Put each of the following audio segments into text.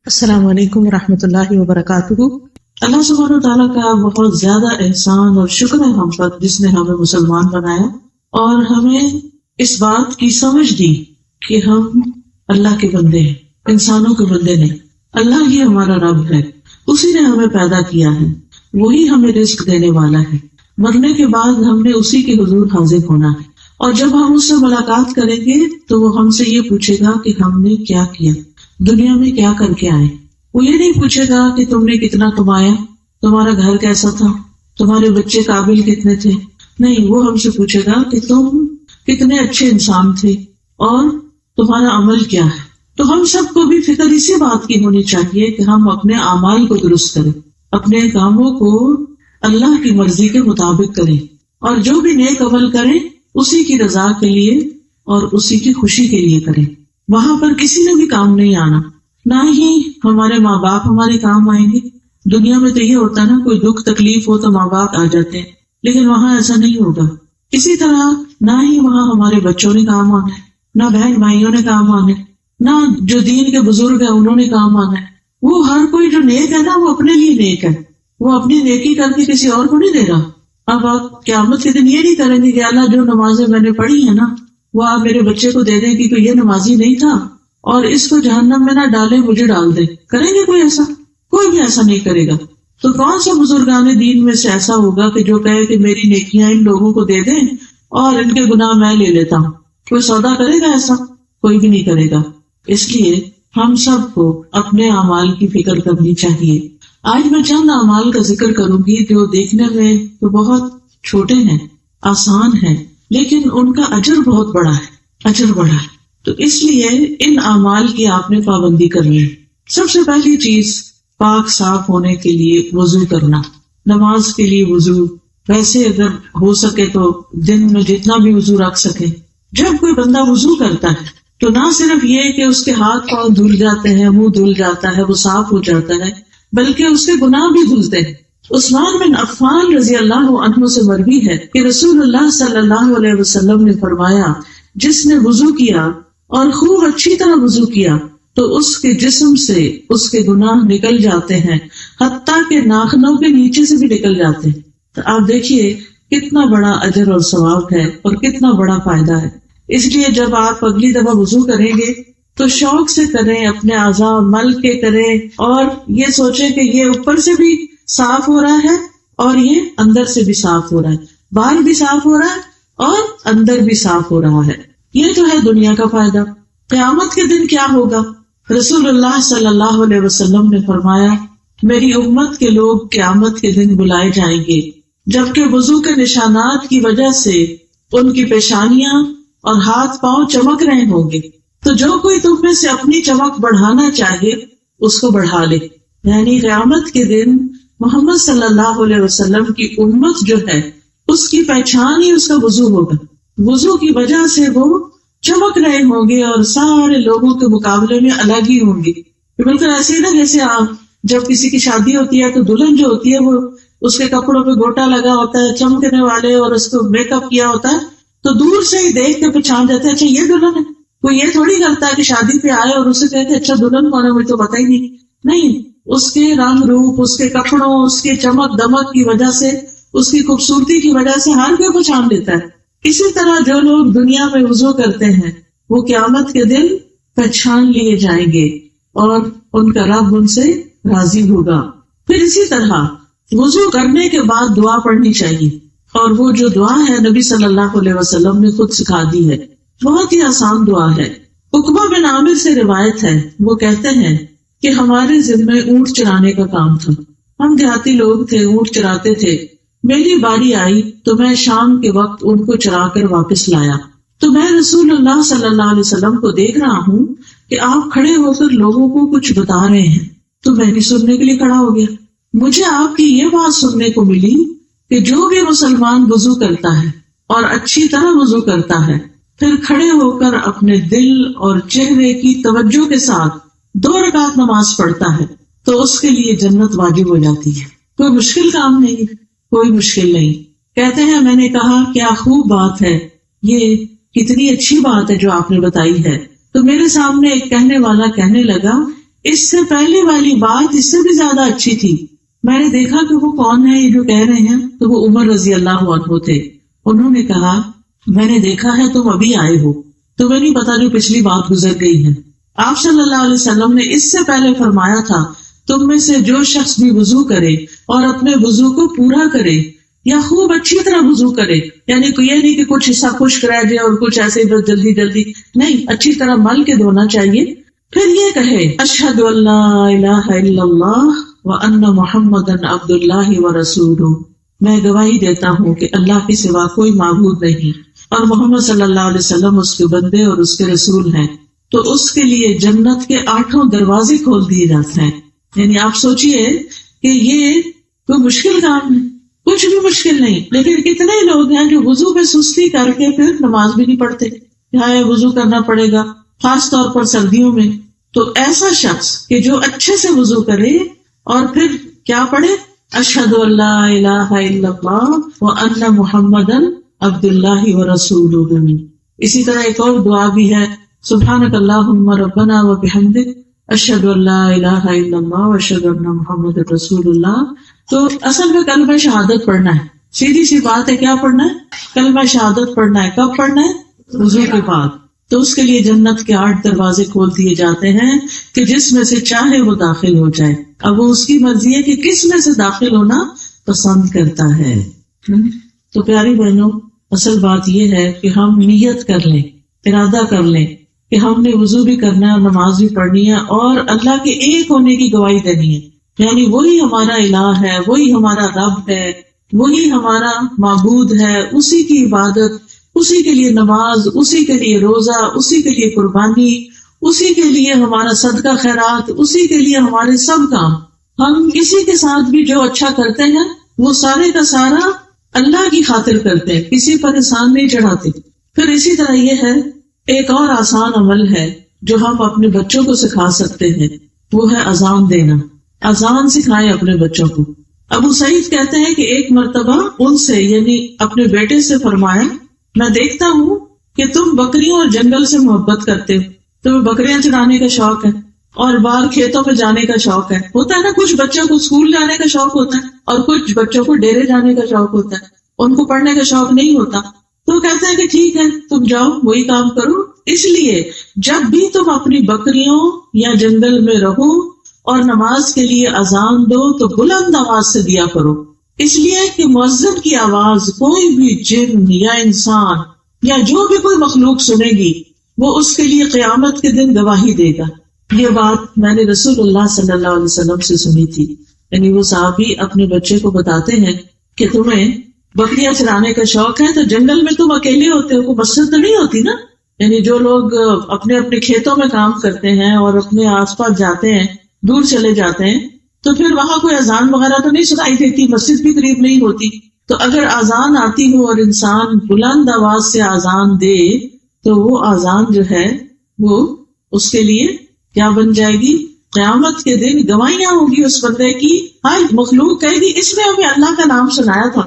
السلام علیکم ورحمۃ اللہ وبرکاتہ۔ اللہ سبحانہ وتعالیٰ کا بہت زیادہ احسان اور شکر ہے ہم پر، جس نے ہمیں مسلمان بنایا اور ہمیں اس بات کی سمجھ دی کہ ہم اللہ کے بندے ہیں، انسانوں کے بندے نہیں۔ اللہ ہی ہمارا رب ہے، اسی نے ہمیں پیدا کیا ہے، وہی ہمیں رزق دینے والا ہے۔ مرنے کے بعد ہم نے اسی کے حضور حاضر ہونا ہے، اور جب ہم اس سے ملاقات کریں گے تو وہ ہم سے یہ پوچھے گا کہ ہم نے کیا کیا، دنیا میں کیا کر کے آئے۔ وہ یہ نہیں پوچھے گا کہ تم نے کتنا کمایا، تمہارا گھر کیسا تھا، تمہارے بچے قابل کتنے تھے، نہیں، وہ ہم سے پوچھے گا کہ تم کتنے اچھے انسان تھے اور تمہارا عمل کیا ہے۔ تو ہم سب کو بھی فکر اسی بات کی ہونی چاہیے کہ ہم اپنے اعمال کو درست کریں، اپنے کاموں کو اللہ کی مرضی کے مطابق کریں، اور جو بھی نیک عمل کریں اسی کی رضا کے لیے اور اسی کی خوشی کے لیے کریں۔ وہاں پر کسی نے بھی کام نہیں آنا، نہ ہی ہمارے ماں باپ ہمارے کام آئیں گے۔ دنیا میں تو یہ ہوتا ہے نا، کوئی دکھ تکلیف ہو تو ماں باپ آ جاتے ہیں، لیکن وہاں ایسا نہیں ہوگا۔ اسی طرح نہ ہی وہاں ہمارے بچوں نے کام آنا ہے، نہ بہن بھائیوں نے کام آنا ہے، نہ جو دین کے بزرگ ہیں انہوں نے کام آنا ہے۔ وہ ہر کوئی جو نیک ہے نا، وہ اپنے لیے نیک ہے، وہ اپنی نیکی کر کے کسی اور کو نہیں دے رہا۔ اب آپ قیامت کے دن یہ نہیں کریں گے کہ اللہ جو نمازیں میں نے پڑھی ہیں نا، وہ آپ میرے بچے کو دے دیں کہ کوئی یہ نمازی نہیں تھا اور اس کو جہنم میں نہ ڈالے، مجھے ڈال دے۔ کریں گے کوئی ایسا؟ کوئی بھی ایسا نہیں کرے گا۔ تو کون سا بزرگان دین میں سے ایسا ہوگا کہ جو کہے کہ میری نیکیاں ان لوگوں کو دے دیں اور ان کے گناہ میں لے لیتا ہوں؟ کوئی سودا کرے گا ایسا؟ کوئی بھی نہیں کرے گا۔ اس لیے ہم سب کو اپنے اعمال کی فکر کرنی چاہیے۔ آج میں چند اعمال کا ذکر کروں گی جو دیکھنے میں تو بہت چھوٹے ہیں، آسان ہیں، لیکن ان کا اجر بہت بڑا ہے، اجر بڑا ہے۔ تو اس لیے ان اعمال کی آپ نے پابندی کرنی ہے۔ سب سے پہلی چیز، پاک صاف ہونے کے لیے وضو کرنا، نماز کے لیے وضو، ویسے اگر ہو سکے تو دن میں جتنا بھی وضو رکھ سکے۔ جب کوئی بندہ وضو کرتا ہے تو نہ صرف یہ کہ اس کے ہاتھ پاؤں دھل جاتے ہیں، منہ دھل جاتا ہے، وہ صاف ہو جاتا ہے، بلکہ اس کے گناہ بھی دھلتے ہیں۔ عثمان بن عفان رضی اللہ عنہ سے مروی ہے کہ رسول اللہ صلی اللہ علیہ وسلم نے فرمایا، جس نے وضو کیا اور خوب اچھی طرح وضو کیا تو اس کے جسم سے اس کے گناہ نکل جاتے ہیں، حتیٰ کہ ناخنوں کے نیچے سے بھی نکل جاتے ہیں۔ تو آپ دیکھیے کتنا بڑا اجر اور ثواب ہے اور کتنا بڑا فائدہ ہے۔ اس لیے جب آپ اگلی دفعہ وضو کریں گے تو شوق سے کریں، اپنے اعضاء مل کے کریں، اور یہ سوچیں کہ یہ اوپر سے بھی صاف ہو رہا ہے اور یہ اندر سے بھی صاف ہو رہا ہے، باہر بھی صاف ہو رہا ہے اور اندر بھی صاف ہو رہا ہے۔ یہ تو ہے دنیا کا فائدہ۔ قیامت کے دن کیا ہوگا؟ رسول اللہ صلی اللہ علیہ وسلم نے فرمایا، میری امت کے لوگ قیامت کے دن بلائے جائیں گے جبکہ وضو کے نشانات کی وجہ سے ان کی پیشانیاں اور ہاتھ پاؤں چمک رہے ہوں گے۔ تو جو کوئی تم میں سے اپنی چمک بڑھانا چاہے اس کو بڑھا لے۔ یعنی قیامت کے دن محمد صلی اللہ علیہ وسلم کی امت جو ہے اس کی پہچان ہی اس کا وضو ہوگا۔ وضو کی وجہ سے وہ چمک رہے ہوں گے اور سارے لوگوں کے مقابلے میں الگ ہی ہوں گے۔ بالکل ایسے ہی نا جیسے آپ جب کسی کی شادی ہوتی ہے تو دلہن جو ہوتی ہے وہ اس کے کپڑوں پہ گوٹا لگا ہوتا ہے، چمکنے والے، اور اس کو میک اپ کیا ہوتا ہے، تو دور سے ہی دیکھ کے پہچان جاتے ہیں اچھا یہ دلہن ہے۔ کوئی یہ تھوڑی کرتا ہے کہ شادی پہ آئے اور اسے کہتے اچھا دلہن کون ہے، مجھے تو پتہ ہی نہیں۔ نہیں، اس کے رنگ روپ، اس کے کپڑوں، اس کے چمک دمک کی وجہ سے، اس کی خوبصورتی کی وجہ سے ہر کوئی پہچان لیتا ہے۔ اسی طرح جو لوگ دنیا میں وضو کرتے ہیں وہ قیامت کے دن پہچان لیے جائیں گے اور ان کا رب ان سے راضی ہوگا۔ پھر اسی طرح وضو کرنے کے بعد دعا پڑھنی چاہیے، اور وہ جو دعا ہے نبی صلی اللہ علیہ وسلم نے خود سکھا دی ہے، بہت ہی آسان دعا ہے۔ عقبہ بن عامر سے روایت ہے، وہ کہتے ہیں کہ ہمارے ذمے اونٹ چرانے کا کام تھا، ہم دیہاتی لوگ تھے، اونٹ چراتے تھے۔ میری باری آئی تو میں شام کے وقت ان کو چرا کر واپس لایا، تو میں رسول اللہ صلی اللہ علیہ وسلم کو دیکھ رہا ہوں کہ آپ کھڑے ہو کر لوگوں کو کچھ بتا رہے ہیں، تو میں بھی سننے کے لیے کھڑا ہو گیا۔ مجھے آپ کی یہ بات سننے کو ملی کہ جو بھی مسلمان وضو کرتا ہے اور اچھی طرح وضو کرتا ہے، پھر کھڑے ہو کر اپنے دل اور چہرے کی توجہ کے ساتھ 2 رکعت نماز پڑھتا ہے تو اس کے لیے جنت واجب ہو جاتی ہے۔ کوئی مشکل کام نہیں، کوئی مشکل نہیں۔ کہتے ہیں میں نے کہا کیا خوب بات ہے، یہ کتنی اچھی بات ہے جو آپ نے بتائی ہے۔ تو میرے سامنے ایک کہنے والا کہنے لگا، اس سے پہلے والی بات اس سے بھی زیادہ اچھی تھی. میں نے دیکھا کہ وہ کون ہے یہ جو کہہ رہے ہیں, تو وہ عمر رضی اللہ عنہ تھے. انہوں نے کہا میں نے دیکھا ہے تم ابھی آئے ہو, تمہیں نہیں پتا جو پچھلی بات گزر گئی ہے. آپ صلی اللہ علیہ وسلم نے اس سے پہلے فرمایا تھا تم میں سے جو شخص بھی وضو کرے اور اپنے وضو کو پورا کرے یا خوب اچھی طرح وضو کرے, یعنی یہ نہیں کہ کچھ حصہ خشک رہ جائے اور کچھ ایسے جلدی جلدی نہیں, اچھی طرح مل کے دھونا چاہیے. پھر یہ کہے اشہد ان لا الہ الا اللہ وان محمدا عبد اللہ ورسولہ, میں گواہی دیتا ہوں کہ اللہ کے سوا کوئی معبود نہیں اور محمد صلی اللہ علیہ وسلم اس کے بندے اور اس کے رسول ہیں, تو اس کے لیے جنت کے 8 دروازے کھول دیے جاتے ہیں. یعنی آپ سوچئے کہ یہ کوئی مشکل کام ہے, کچھ بھی مشکل نہیں, لیکن کتنے لوگ ہیں جو وضو میں سستی کر کے پھر نماز بھی نہیں پڑھتے. یہاں وضو کرنا پڑے گا خاص طور پر سردیوں میں. تو ایسا شخص کہ جو اچھے سے وضو کرے اور پھر کیا پڑھے اشہد ان لا الہ الا اللہ وان محمدا عبد اللہ ورسولہ. اسی طرح ایک اور دعا بھی ہے سبحانک اللہم ربنا وبحمدک اشہد ان لا الہ الا اللہ واشہد ان محمد رسول اللہ. تو اصل میں کلمہ شہادت پڑھنا ہے, سیدھی سی بات ہے, کیا پڑھنا ہے؟ کلمہ شہادت پڑھنا ہے. کب پڑھنا ہے؟ وضو کے بعد. تو اس کے لیے جنت کے 8 دروازے کھول دیے جاتے ہیں کہ جس میں سے چاہے وہ داخل ہو جائے. اب وہ اس کی مرضی ہے کہ کس میں سے داخل ہونا پسند کرتا ہے. تو پیاری بہنوں, اصل بات یہ ہے کہ ہم نیت کر لیں, ارادہ کر لیں کہ ہم نے وضو بھی کرنا ہے اور نماز بھی پڑھنی ہے اور اللہ کے ایک ہونے کی گواہی دینی ہے. یعنی وہی ہمارا الہ ہے, وہی ہمارا رب ہے, وہی ہمارا معبود ہے, اسی کی عبادت, اسی کے لیے نماز, اسی کے لیے روزہ, اسی کے لیے قربانی, اسی کے لیے ہمارا صدقہ خیرات, اسی کے لیے ہمارے سب کام. ہم کسی کے ساتھ بھی جو اچھا کرتے ہیں وہ سارے کا سارا اللہ کی خاطر کرتے ہیں, کسی پر احسان نہیں چڑھاتے. پھر اسی طرح یہ ہے ایک اور آسان عمل ہے جو ہم اپنے بچوں کو سکھا سکتے ہیں, وہ ہے اذان دینا. اذان سکھائیں اپنے بچوں کو. ابو سعید کہتے ہیں کہ ایک مرتبہ ان سے یعنی اپنے بیٹے سے فرمایا میں دیکھتا ہوں کہ تم بکریوں اور جنگل سے محبت کرتے ہو, تمہیں بکریاں چرانے کا شوق ہے اور باہر کھیتوں میں جانے کا شوق ہے. ہوتا ہے نا, کچھ بچوں کو اسکول جانے کا شوق ہوتا ہے اور کچھ بچوں کو ڈیرے جانے کا شوق ہوتا ہے, ان کو پڑھنے کا شوق نہیں ہوتا. تو کہتے ہیں کہ ٹھیک ہے تم جاؤ وہی کام کرو. اس لیے جب بھی تم اپنی بکریوں یا جنگل میں رہو اور نماز کے لیے اذان دو تو بلند آواز سے دیا کرو, اس لیے کہ مؤذن کی آواز کوئی بھی جن یا انسان یا جو بھی کوئی مخلوق سنے گی وہ اس کے لیے قیامت کے دن گواہی دے گا. یہ بات میں نے رسول اللہ صلی اللہ علیہ وسلم سے سنی تھی. یعنی وہ صحابی اپنے بچے کو بتاتے ہیں کہ تمہیں بکریاں چرانے کا شوق ہے تو جنگل میں تم اکیلے ہوتے ہو, کوئی مسجد تو نہیں ہوتی نا. یعنی جو لوگ اپنے اپنے کھیتوں میں کام کرتے ہیں اور اپنے آس پاس جاتے ہیں, دور چلے جاتے ہیں, تو پھر وہاں کوئی اذان وغیرہ تو نہیں سنائی دیتی, مسجد بھی قریب نہیں ہوتی. تو اگر اذان آتی ہو اور انسان بلند آواز سے اذان دے تو وہ اذان جو ہے وہ اس کے لیے کیا بن جائے گی, قیامت کے دن گواہیاں ہوگی اس بندے کی. ہر مخلوق کہے گی اس نے ہمیں اللہ کا نام سنایا تھا.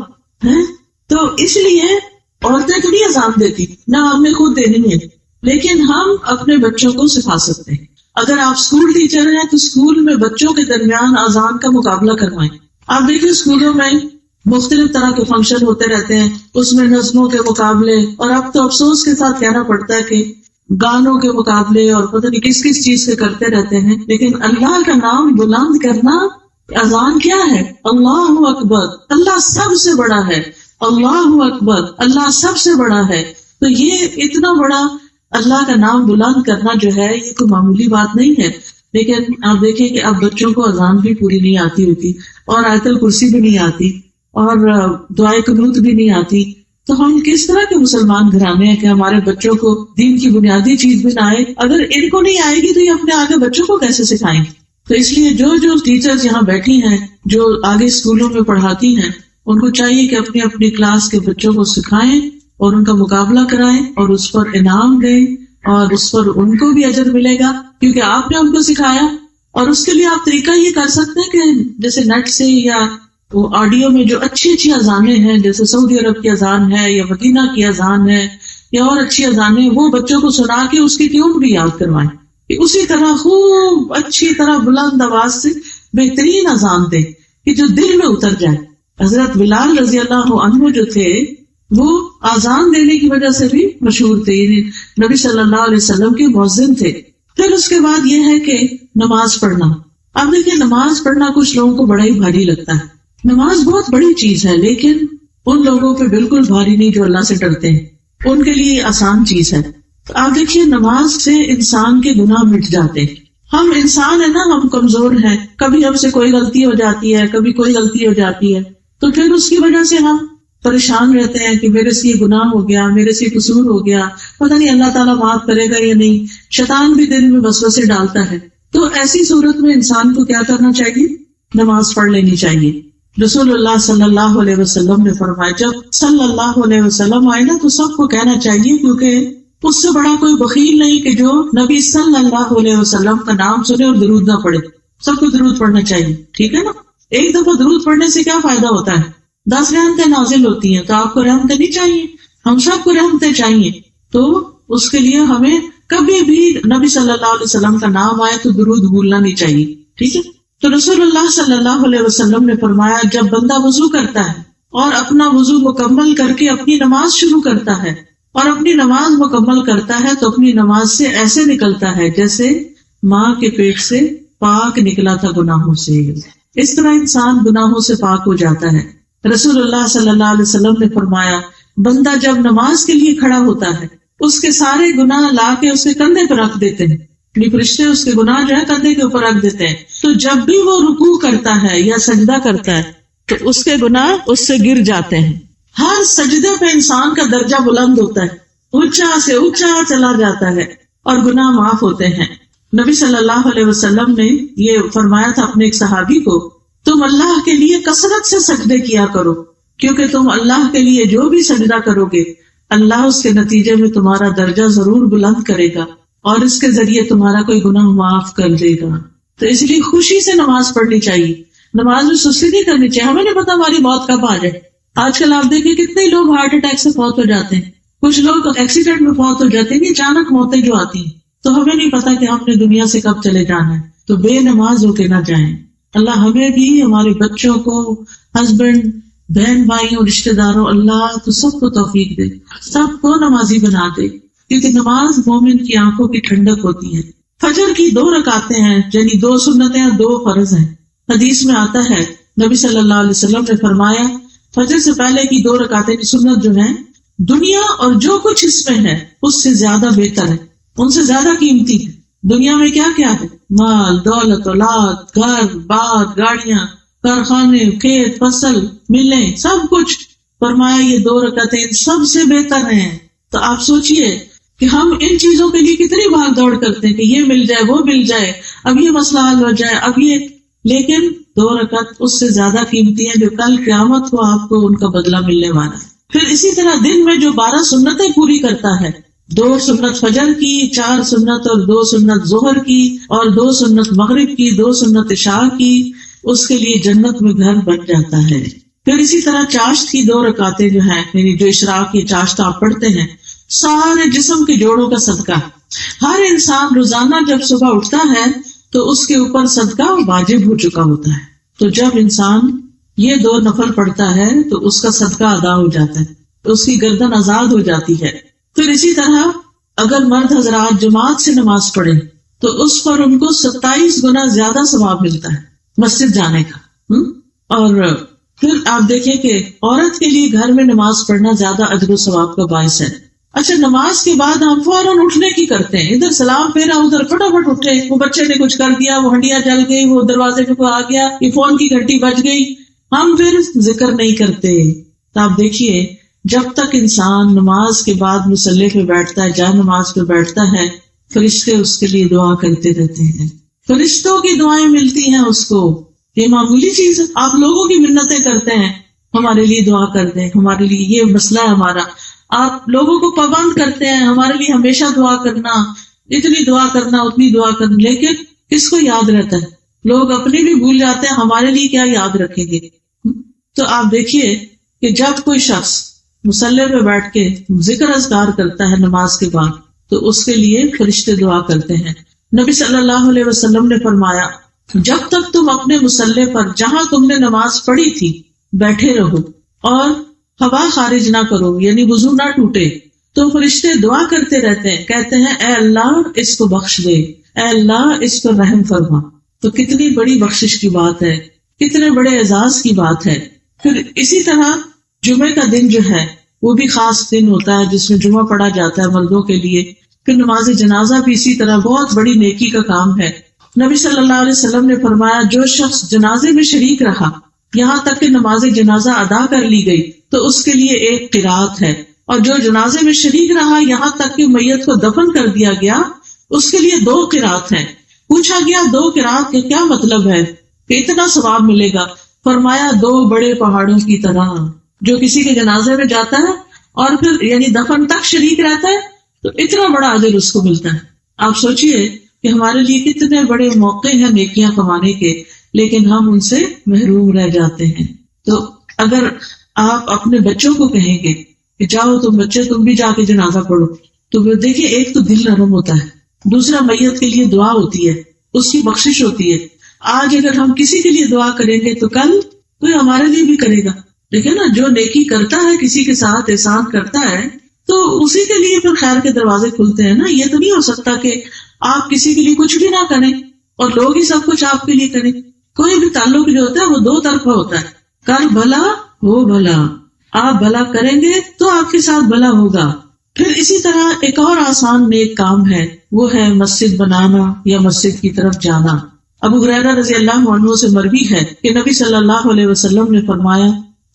تو اس لیے عورتیں تو نہیں اذان دیتی, نہ ہم نے خود دینی ہے, لیکن ہم اپنے بچوں کو سکھا سکتے ہیں. اگر آپ اسکول ٹیچر ہیں تو اسکول میں بچوں کے درمیان اذان کا مقابلہ کروائیں. آپ دیکھیں اسکولوں میں مختلف طرح کے فنکشن ہوتے رہتے ہیں, اس میں نظموں کے مقابلے, اور اب تو افسوس کے ساتھ کہنا پڑتا ہے کہ گانوں کے مقابلے اور پتہ نہیں کس کس چیز کے کرتے رہتے ہیں. لیکن اللہ کا نام بلند کرنا اذان کیا ہے؟ اللہ اکبر, اللہ سب سے بڑا ہے, اللہ اکبر, اللہ سب سے بڑا ہے. تو یہ اتنا بڑا اللہ کا نام بلند کرنا جو ہے یہ کوئی معمولی بات نہیں ہے. لیکن آپ دیکھیں کہ اب بچوں کو اذان بھی پوری نہیں آتی ہوتی, اور آیت الکرسی بھی نہیں آتی, اور دعائے قنوت بھی نہیں آتی. تو ہم کس طرح کے مسلمان گھرانے ہیں کہ ہمارے بچوں کو دین کی بنیادی چیز بھی نہ آئے؟ اگر ان کو نہیں آئے گی تو یہ اپنے آگے بچوں کو کیسے سکھائیں گے؟ تو اس لیے جو ٹیچرز یہاں بیٹھی ہیں, جو آگے اسکولوں میں پڑھاتی ہیں, ان کو چاہیے کہ اپنی اپنی کلاس کے بچوں کو سکھائیں اور ان کا مقابلہ کرائیں اور اس پر انعام دیں, اور اس پر ان کو بھی اجر ملے گا کیونکہ آپ نے ان کو سکھایا. اور اس کے لیے آپ طریقہ یہ کر سکتے ہیں کہ جیسے نیٹ سے یا وہ آڈیو میں جو اچھی اچھی اذانیں ہیں, جیسے سعودی عرب کی اذان ہے یا مدینہ کی اذان ہے یا اور اچھی اذانیں, وہ بچوں کو سنا کے اس کی ٹیون بھی یاد کروائیں. کہ اسی طرح خوب اچھی طرح بلند آواز سے بہترین اذان دے کہ جو دل میں اتر جائے. حضرت بلال رضی اللہ عنہ جو تھے وہ اذان دینے کی وجہ سے بھی مشہور تھے، یعنی نبی صلی اللہ علیہ وسلم کے مؤذن تھے. پھر اس کے بعد یہ ہے کہ نماز پڑھنا. اب دیکھیں نماز پڑھنا کچھ لوگوں کو بڑا ہی بھاری لگتا ہے. نماز بہت بڑی چیز ہے، لیکن ان لوگوں پہ بالکل بھاری نہیں جو اللہ سے ڈرتے ہیں، ان کے لیے آسان چیز ہے. تو آپ دیکھیے نماز سے انسان کے گناہ مٹ جاتے ہیں. ہم انسان ہیں نا، ہم کمزور ہیں، کبھی ہم سے کوئی غلطی ہو جاتی ہے، کبھی کوئی غلطی ہو جاتی ہے، تو پھر اس کی وجہ سے ہم پریشان رہتے ہیں کہ میرے سے یہ گناہ ہو گیا، میرے سے قصور ہو گیا، پتہ نہیں اللہ تعالیٰ معاف کرے گا یا نہیں. شیطان بھی دل میں وسوسے ڈالتا ہے. تو ایسی صورت میں انسان کو کیا کرنا چاہیے؟ نماز پڑھ لینی چاہیے. رسول اللہ صلی اللہ علیہ وسلم نے فرمایا جب صلی اللہ علیہ وسلم آئے نا تو سب کو کہنا چاہیے، کیونکہ اس سے بڑا کوئی بخیل نہیں کہ جو نبی صلی اللہ علیہ وسلم کا نام سنے اور درود نہ پڑھے. سب کو درود پڑھنا چاہیے، ٹھیک ہے نا. ایک دفعہ درود پڑھنے سے کیا فائدہ ہوتا ہے؟ 10 رحمتیں نازل ہوتی ہیں. تو آپ کو رحمتیں نہیں چاہیے؟ ہم سب کو رحمتیں چاہیے. تو اس کے لیے ہمیں کبھی بھی نبی صلی اللہ علیہ وسلم کا نام آئے تو درود بھولنا نہیں چاہیے، ٹھیک ہے. تو رسول اللہ صلی اللہ علیہ وسلم نے فرمایا جب بندہ وضو کرتا ہے اور اپنا وضو مکمل کر کے اپنی نماز شروع کرتا ہے اور اپنی نماز مکمل کرتا ہے تو اپنی نماز سے ایسے نکلتا ہے جیسے ماں کے پیٹ سے پاک نکلا تھا گناہوں سے. اس طرح انسان گناہوں سے پاک ہو جاتا ہے. رسول اللہ صلی اللہ علیہ وسلم نے فرمایا بندہ جب نماز کے لیے کھڑا ہوتا ہے اس کے سارے گناہ لا کے اس کے کندھے پر رکھ دیتے ہیں. فرشتے اس کے گناہ جو ہے کندھے کے اوپر رکھ دیتے ہیں. تو جب بھی وہ رکوع کرتا ہے یا سجدہ کرتا ہے تو اس کے گناہ اس سے گر جاتے ہیں. ہر سجدے پہ انسان کا درجہ بلند ہوتا ہے، اونچا سے اونچا چلا جاتا ہے اور گناہ معاف ہوتے ہیں. نبی صلی اللہ علیہ وسلم نے یہ فرمایا تھا اپنے ایک صحابی کو تم اللہ کے لیے کثرت سے سجدے کیا کرو، کیونکہ تم اللہ کے لیے جو بھی سجدہ کرو گے اللہ اس کے نتیجے میں تمہارا درجہ ضرور بلند کرے گا اور اس کے ذریعے تمہارا کوئی گناہ معاف کر دے گا. تو اس لیے خوشی سے نماز پڑھنی چاہیے، نماز میں سستی نہیں کرنی چاہیے. ہمیں نہیں پتا ہماری موت کب آ جائے. آج کل آپ دیکھیں کتنے لوگ ہارٹ اٹیک سے فوت ہو جاتے ہیں، کچھ لوگ ایکسیڈنٹ میں فوت ہو جاتے ہیں. اچانک موتیں جو آتی ہیں تو ہمیں نہیں پتا کہ ہم نے دنیا سے کب چلے جانا ہے. تو بے نماز ہو کے نہ جائیں. اللہ ہمیں بھی، ہمارے بچوں کو، ہسبینڈ، بہن بھائیوں، رشتے داروں، اللہ تو سب کو توفیق دے، سب کو نمازی بنا دے، کیونکہ نماز مومن کی آنکھوں کی ٹھنڈک ہوتی ہے. فجر کی 2 رکعتیں ہیں، یعنی 2 سنتیں اور 2 فرض ہیں. حدیث میں آتا ہے نبی صلی اللہ علیہ وسلم نے فرمایا فجر سے پہلے کی 2 رکعتیں کی سنت جو ہیں دنیا اور جو کچھ اس میں ہے اس سے زیادہ بہتر ہے، ان سے زیادہ قیمتی ہے. دنیا میں کیا کیا ہے؟ مال، دولت، اولاد، گھر، باغ، گاڑیاں، کارخانے، کھیت، فصل، ملیں، سب کچھ. فرمایا یہ 2 رکعتیں سب سے بہتر ہیں. تو آپ سوچئے کہ ہم ان چیزوں کے لیے کتنی بھاگ دوڑ کرتے ہیں کہ یہ مل جائے، وہ مل جائے، اب یہ مسئلہ حل ہو جائے، اب یہ، لیکن 2 رکعت اس سے زیادہ قیمتی ہیں جو کل قیامت کو آپ کو ان کا بدلہ ملنے والا ہے. پھر اسی طرح دن میں جو 12 سنتیں پوری کرتا ہے، 2 سنت فجر کی، 4 سنت اور 2 سنت ظہر کی اور 2 سنت مغرب کی، 2 سنت عشاء کی، اس کے لیے جنت میں گھر بن جاتا ہے. پھر اسی طرح چاشت کی 2 رکعتیں جو ہیں، یعنی جو اشراق کی چاشت آپ پڑھتے ہیں، سارے جسم کے جوڑوں کا صدقہ. ہر انسان روزانہ جب صبح اٹھتا ہے تو اس کے اوپر صدقہ واجب ہو چکا ہوتا ہے. تو جب انسان یہ 2 نفل پڑھتا ہے تو اس کا صدقہ ادا ہو جاتا ہے، تو اس کی گردن آزاد ہو جاتی ہے. پھر اسی طرح اگر مرد حضرات جماعت سے نماز پڑھیں تو اس پر ان کو 27 گنا زیادہ ثواب ملتا ہے مسجد جانے کا. اور پھر آپ دیکھیں کہ عورت کے لیے گھر میں نماز پڑھنا زیادہ اجر و ثواب کا باعث ہے. اچھا، نماز کے بعد ہم فوراً اٹھنے کی کرتے ہیں، ادھر سلام پھیرا، ادھر فٹافٹ اٹھے، وہ بچے نے کچھ کر دیا، وہ ہنڈیا جل گئی، وہ دروازے پہ کوئی آ گیا، یہ فون کی گھنٹی بج گئی، ہم پھر ذکر نہیں کرتے. تو آپ دیکھیے جب تک انسان نماز کے بعد مصلی پہ بیٹھتا ہے، جائے نماز پہ بیٹھتا ہے، فرشتے اس کے لیے دعا کرتے رہتے ہیں، فرشتوں کی دعائیں ملتی ہیں اس کو. یہ معمولی چیز ہے. آپ لوگوں کی منتیں کرتے ہیں ہمارے لیے دعا کر دیں، ہمارے لیے یہ مسئلہ ہے ہمارا. آپ لوگوں کو پابند کرتے ہیں ہمارے لیے ہمیشہ دعا کرنا، اتنی دعا کرنا، اتنی دعا کرنا، لیکن کس کو یاد رہتا ہے؟ لوگ اپنے بھی بھول جاتے ہیں، ہمارے لیے کیا یاد رکھیں گے. تو آپ دیکھیے کہ جب کوئی شخص مصلی پہ بیٹھ کے ذکر اذکار کرتا ہے نماز کے بعد تو اس کے لیے فرشتے دعا کرتے ہیں. نبی صلی اللہ علیہ وسلم نے فرمایا جب تک تم اپنے مصلی پر جہاں تم نے نماز پڑھی تھی بیٹھے رہو اور ہوا خارج نہ کرو، یعنی وضو نہ ٹوٹے، تو فرشتے دعا کرتے رہتے ہیں، کہتے ہیں اے اللہ اس کو بخش دے، اے اللہ اس پر رحم فرما۔ تو کتنی بڑی بخشش کی بات ہے، کتنے بڑے اعزاز کی بات ہے۔ پھر اسی طرح جمعے کا دن جو ہے وہ بھی خاص دن ہوتا ہے جس میں جمعہ پڑھا جاتا ہے مردوں کے لیے۔ پھر نماز جنازہ بھی اسی طرح بہت بڑی نیکی کا کام ہے۔ نبی صلی اللہ علیہ وسلم نے فرمایا جو شخص جنازے میں شریک رہا یہاں تک کہ نماز جنازہ ادا کر لی گئی تو اس کے لیے ایک قرات ہے، اور جو جنازے میں شریک رہا یہاں تک کہ میت کو دفن کر دیا گیا اس کے لیے 2 قرات ہیں۔ پوچھا گیا 2 قرات کا کیا مطلب ہے کہ اتنا ثواب ملے گا؟ فرمایا 2 بڑے پہاڑوں کی طرح۔ جو کسی کے جنازے میں جاتا ہے اور پھر یعنی دفن تک شریک رہتا ہے تو اتنا بڑا اجر اس کو ملتا ہے۔ آپ سوچئے کہ ہمارے لیے کتنے بڑے موقع ہیں نیکیاں کمانے کے، لیکن ہم ان سے محروم رہ جاتے ہیں۔ تو اگر آپ اپنے بچوں کو کہیں گے کہ جاؤ تم بچے تم بھی جا کے جنازہ پڑھو، تو وہ دیکھیں ایک تو دل نرم ہوتا ہے، دوسرا میت کے لیے دعا ہوتی ہے، اس کی بخشش ہوتی ہے۔ آج اگر ہم کسی کے لیے دعا کریں گے تو کل کوئی ہمارے لیے بھی کرے گا۔ دیکھیں نا، جو نیکی کرتا ہے کسی کے ساتھ احسان کرتا ہے تو اسی کے لیے پھر خیر کے دروازے کھلتے ہیں نا۔ یہ تو نہیں ہو سکتا کہ آپ کسی کے لیے کچھ بھی نہ کریں اور لوگ ہی سب کچھ آپ کے لیے کریں۔ کوئی بھی تعلق جو ہوتا ہے وہ 2 طرفہ ہوتا ہے، کر بھلا ہو بھلا، آپ بھلا کریں گے تو آپ کے ساتھ بھلا ہوگا۔ پھر اسی طرح ایک اور آسان نیک کام ہے، وہ ہے مسجد بنانا یا مسجد کی طرف جانا۔ ابو ہریرہ رضی اللہ عنہ سے مروی ہے کہ نبی صلی اللہ علیہ وسلم نے فرمایا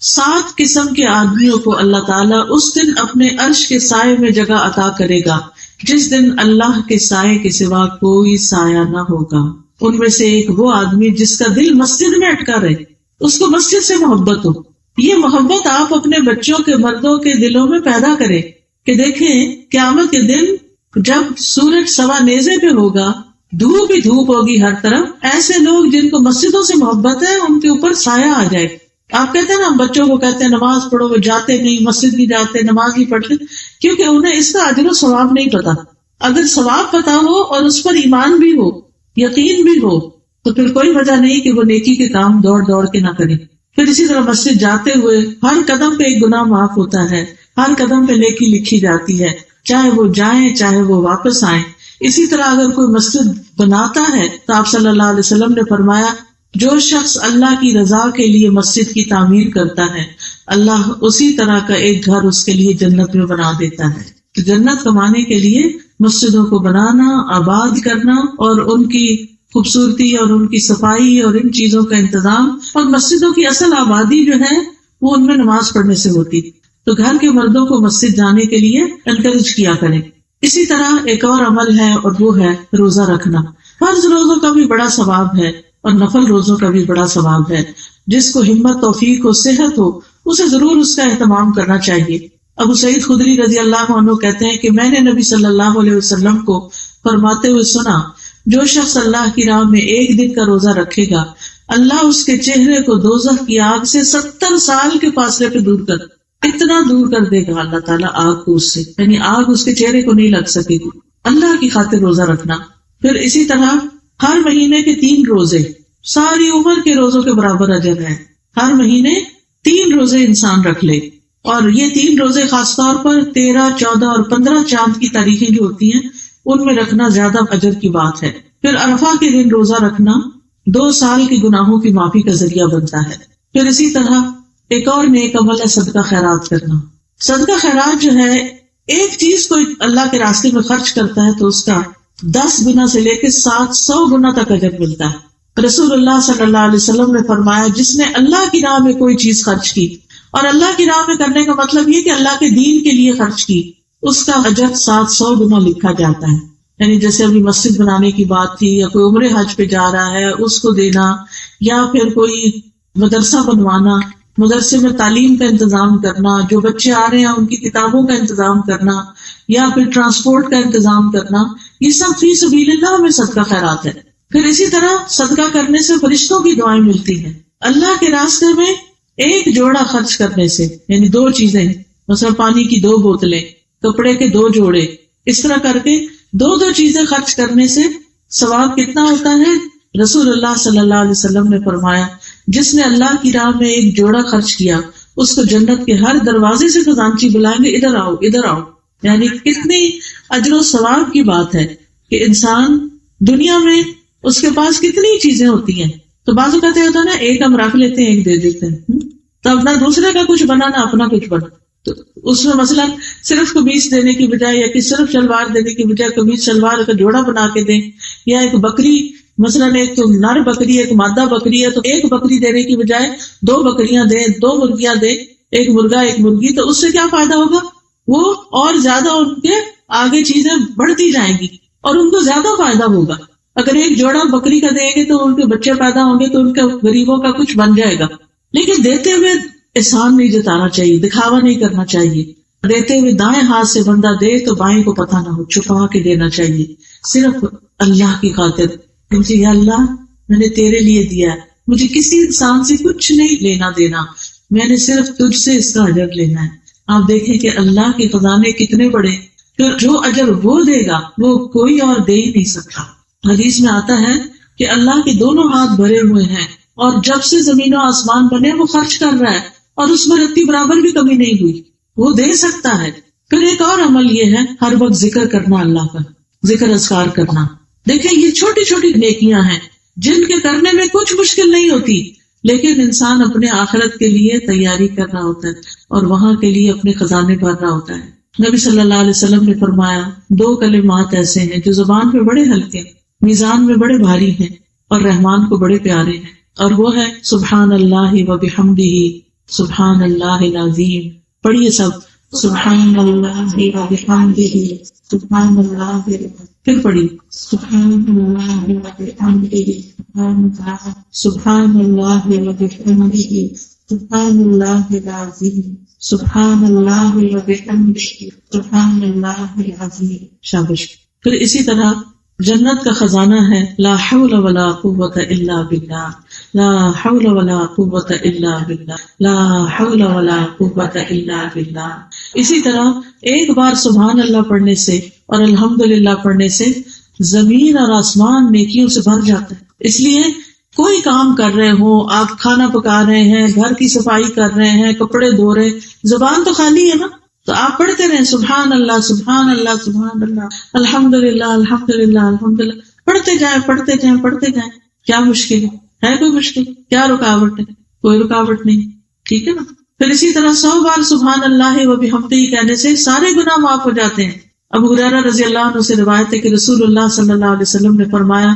7 قسم کے آدمیوں کو اللہ تعالیٰ اس دن اپنے عرش کے سائے میں جگہ عطا کرے گا جس دن اللہ کے سائے کے سوا کوئی سایہ نہ ہوگا۔ ان میں سے ایک وہ آدمی جس کا دل مسجد میں اٹکا رہے، اس کو مسجد سے محبت ہو۔ یہ محبت آپ اپنے بچوں کے، مردوں کے دلوں میں پیدا کرے کہ دیکھیں قیامت کے دن جب سورج سوا نیزے پہ ہوگا، دھوپ ہی دھوپ ہوگی ہر طرف، ایسے لوگ جن کو مسجدوں سے محبت ہے ان کے اوپر سایہ آ جائے گا۔ آپ کہتے ہیں نا، ہم بچوں کو کہتے ہیں نماز پڑھو، وہ جاتے نہیں، مسجد نہیں جاتے، نماز نہیں پڑھتے، کیونکہ انہیں اس کا اجر و ثواب نہیں پتا۔ اگر ثواب پتا ہو اور اس پر ایمان بھی ہو، یقین بھی ہو، تو پھر کوئی وجہ نہیں کہ وہ نیکی کے کام دوڑ دوڑ کے نہ کرے۔ پھر اسی طرح مسجد جاتے ہوئے ہر قدم پہ ایک گناہ معاف ہوتا ہے، ہر قدم پہ نیکی لکھی جاتی ہے، چاہے وہ جائیں چاہے وہ واپس آئیں۔ اسی طرح اگر کوئی مسجد بناتا ہے تو آپ صلی اللہ علیہ وسلم نے فرمایا جو شخص اللہ کی رضا کے لیے مسجد کی تعمیر کرتا ہے اللہ اسی طرح کا ایک گھر اس کے لیے جنت میں بنا دیتا ہے۔ تو جنت کمانے کے لیے مسجدوں کو بنانا، آباد کرنا اور ان کی خوبصورتی اور ان کی صفائی اور ان چیزوں کا انتظام، اور مسجدوں کی اصل آبادی جو ہے وہ ان میں نماز پڑھنے سے ہوتی۔ تو گھر کے مردوں کو مسجد جانے کے لیے انکریج کیا کریں۔ اسی طرح ایک اور عمل ہے اور وہ ہے روزہ رکھنا۔ فرض روزوں کا بھی بڑا ثواب ہے اور نفل روزوں کا بھی بڑا ثواب ہے۔ جس کو ہمت، توفیق ہو، صحت ہو، اسے ضرور اس کا اہتمام کرنا چاہیے۔ ابو سعید خدری رضی اللہ عنہ کہتے ہیں کہ میں نے نبی صلی اللہ علیہ وسلم کو فرماتے ہوئے سنا، جو شخص اللہ کی راہ میں ایک دن کا روزہ رکھے گا اللہ اس کے چہرے کو دوزخ کی آگ سے 70 سال کے فاصلے پہ دور کر، اتنا دور کر دے گا اللہ تعالیٰ آگ کو اس سے، یعنی آگ اس کے چہرے کو نہیں لگ سکے گی۔ اللہ کی خاطر روزہ رکھنا۔ پھر اسی طرح ہر مہینے کے 3 روزے ساری عمر کے روزوں کے برابر اجر ہے۔ ہر مہینے 3 روزے انسان رکھ لے، اور یہ 3 روزے خاص طور پر 13، 14 اور 15 چاند کی تاریخیں جو ہوتی ہیں ان میں رکھنا زیادہ اجر کی بات ہے۔ پھر عرفہ کے دن روزہ رکھنا 2 سال کے گناہوں کی معافی کا ذریعہ بنتا ہے۔ پھر اسی طرح ایک اور نیک عمل ہے صدقہ خیرات کرنا۔ صدقہ خیرات جو ہے، ایک چیز کو اللہ کے راستے میں خرچ کرتا ہے تو اس کا 10 گنا سے لے کے 700 گنا تک اجر ملتا ہے۔ رسول اللہ صلی اللہ علیہ وسلم نے فرمایا جس نے اللہ کی راہ میں کوئی چیز خرچ کی، اور اللہ کی راہ میں کرنے کا مطلب یہ کہ اللہ کے دین کے لیے خرچ کی، اس کا اجر 700 گنا لکھا جاتا ہے۔ یعنی جیسے ابھی مسجد بنانے کی بات تھی، یا کوئی عمرے حج پہ جا رہا ہے اس کو دینا، یا پھر کوئی مدرسہ بنوانا، مدرسے میں تعلیم کا انتظام کرنا، جو بچے آ رہے ہیں ان کی کتابوں کا انتظام کرنا، یا پھر ٹرانسپورٹ کا انتظام کرنا، یہ سب فی سبیل اللہ میں صدقہ خیرات ہے۔ پھر اسی طرح صدقہ کرنے سے فرشتوں کی دعائیں ملتی ہیں۔ اللہ کے راستے میں ایک جوڑا خرچ کرنے سے، یعنی 2 چیزیں، مثلا پانی کی 2 بوتلیں، کپڑے کے 2 جوڑے، اس طرح کر کے 2 چیزیں خرچ کرنے سے ثواب کتنا ہوتا ہے؟ رسول اللہ صلی اللہ علیہ وسلم نے فرمایا جس نے اللہ کی راہ میں ایک جوڑا خرچ کیا اس کو جنت کے ہر دروازے سے خزانچی بلائیں گے، ادھر آؤ ادھر آؤ. یعنی کتنی اجر و ثواب کی بات ہے کہ انسان دنیا میں اس کے پاس کتنی چیزیں ہوتی ہیں، تو بعض اوقات ہوتا ہے نا ایک ہم رکھ لیتے ہیں ایک دے دیتے ہیں، تو اپنا دوسرے کا کچھ بنا نہ اپنا کچھ بنا. تو اس میں مثلا صرف قمیص دینے کی بجائے یا کہ صرف شلوار دینے کی بجائے قمیص شلوار کا جوڑا بنا کے دیں، یا ایک بکری مثلا ایک تو نر بکری ایک مادہ بکری ہے تو ایک بکری دینے کی بجائے 2 بکریاں دیں، 2 مرغیاں دیں، ایک مرغا ایک مرغی، تو اس سے کیا فائدہ ہوگا؟ وہ اور زیادہ ان کے آگے چیزیں بڑھتی جائیں گی اور ان کو زیادہ فائدہ ہوگا. اگر ایک جوڑا بکری کا دیں گے تو ان کے بچے پیدا ہوں گے تو ان کے غریبوں کا کچھ بن جائے گا. لیکن دیتے ہوئے احسان نہیں جتانا چاہیے، دکھاوا نہیں کرنا چاہیے. دیتے ہوئے دائیں ہاتھ سے بندہ دے تو بائیں کو پتہ نہ ہو، چھپا کے دینا چاہیے صرف اللہ کی خاطر. مجھے یا اللہ میں نے تیرے لیے دیا ہے، مجھے کسی انسان سے کچھ نہیں لینا دینا، میں نے صرف تجھ سے اس کا اجر لینا ہے. آپ دیکھیں کہ اللہ کے خزانے کتنے بڑے، پھر جو اجر وہ دے گا وہ کوئی اور دے ہی نہیں سکتا. حدیث میں آتا ہے کہ اللہ کے دونوں ہاتھ بھرے ہوئے ہیں اور جب سے زمین و آسمان بنے وہ خرچ کر رہا ہے اور اس میں رتی برابر بھی کمی نہیں ہوئی، وہ دے سکتا ہے. پھر ایک اور عمل یہ ہے ہر وقت ذکر کرنا، اللہ کا ذکر اذکار کرنا. دیکھیں یہ چھوٹی چھوٹی نیکیاں ہیں جن کے کرنے میں کچھ مشکل نہیں ہوتی، لیکن انسان اپنے آخرت کے لیے تیاری کر رہا ہوتا ہے اور وہاں کے لیے اپنے خزانے بھر رہا ہوتا ہے. نبی صلی اللہ علیہ وسلم نے فرمایا 2 کلمات ایسے ہیں جو زبان پہ بڑے ہلکے، میزان میں بڑے بھاری ہیں اور رحمان کو بڑے پیارے ہیں، اور وہ ہے سبحان اللہ و بحمدہ سبحان اللہ العظیم. پڑھیے سب، سبحان اللہ و بحمدہ سبحان اللہ، پھر پڑھی سبحان اللہ و بحمدہ سبحان اللہ و بحمدہ سبحان اللہ العظیم سبحان اللہ و بحمدہ سبحان اللہ العظیم. شاباش. پھر اسی طرح جنت کا خزانہ ہے لا حول ولا قوت الا باللہ، لا حول ولا قوت الا باللہ، لا حول ولا قوت الا باللہ. اسی طرح ایک بار سبحان اللہ پڑھنے سے اور الحمدللہ پڑھنے سے زمین اور آسمان نیکیوں سے بھر جاتا ہے. اس لیے کوئی کام کر رہے ہو، آپ کھانا پکا رہے ہیں، گھر کی صفائی کر رہے ہیں، کپڑے دھو رہے ہیں، زبان تو خالی ہے نا، تو آپ پڑھتے رہیں سبحان اللہ سبحان اللہ سبحان اللہ الحمدللہ الحمدللہ الحمدللہ، پڑھتے جائیں پڑھتے جائیں پڑھتے جائیں. کیا مشکل ہے کوئی مشکل؟ کیا رکاوٹ ہے؟ کوئی رکاوٹ نہیں. ٹھیک ہے نا. پھر اسی طرح 100 بار سبحان اللہ و بحمدہ کہنے سے سارے گناہ معاف ہو جاتے ہیں. ابو ہریرہ رضی اللہ عنہ سے روایت ہے کہ رسول اللہ صلی اللہ علیہ وسلم نے فرمایا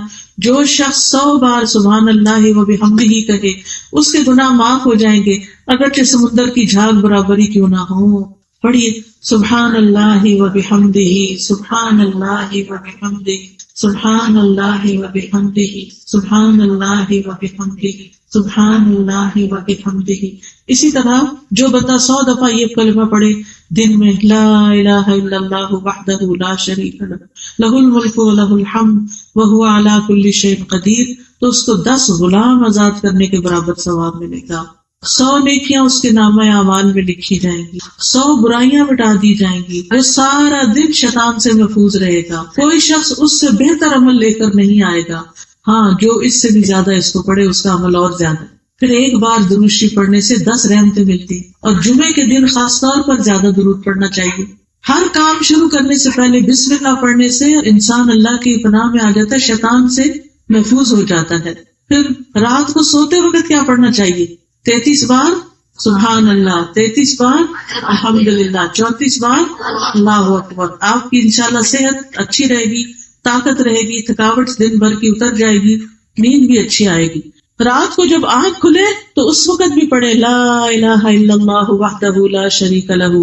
جو شخص 100 بار سبحان اللہ و بحمدہ کہے اس کے گناہ معاف ہو جائیں گے اگرچہ سمندر کی جھاگ برابری کیوں نہ ہو. پڑھیے سبحان اللہ و بحمدہ سبحان اللہ و بحمدہ سبحان اللہ و بحمدہ سبحان اللہ و بحمدہ سبحان اللہ و بحمدہ. اسی طرح جو بندہ 100 دفعہ یہ کلمہ پڑھے دن میں لا الہ الا اللہ وحدہ لا شریک لہ لہ الملک و لہ الحمد وہو علی کل شیء قدیر، تو اس کو 10 غلام آزاد کرنے کے برابر ثواب ملے گا. 100 نیکیاں اس کے نامہ اعمال میں لکھی جائیں گی، 100 برائیاں مٹا دی جائیں گی، وہ سارا دن شیطان سے محفوظ رہے گا. کوئی شخص اس سے بہتر عمل لے کر نہیں آئے گا. ہاں جو اس سے بھی زیادہ اس کو پڑھے اس کا عمل اور زیادہ. پھر ایک بار درود شریف پڑھنے سے 10 رحمتیں ملتی، اور جمعے کے دن خاص طور پر زیادہ درود پڑھنا چاہیے. ہر کام شروع کرنے سے پہلے بسم اللہ پڑھنے سے انسان اللہ کی پناہ میں آ جاتا ہے، شیطان سے محفوظ ہو جاتا ہے. پھر رات کو سوتے وقت کیا پڑھنا چاہیے؟ 33 بار سبحان اللہ، 33 بار الحمدللہ، 34 بار اللہ اکبر. آپ کی انشاءاللہ صحت اچھی رہے گی، طاقت رہے گی، تھکاوٹ دن بھر کی اتر جائے گی، نیند بھی اچھی آئے گی. رات کو جب آنکھ کھلے تو اس وقت بھی پڑھے لا الہ الا اللہ وحدہ لا شریک لہ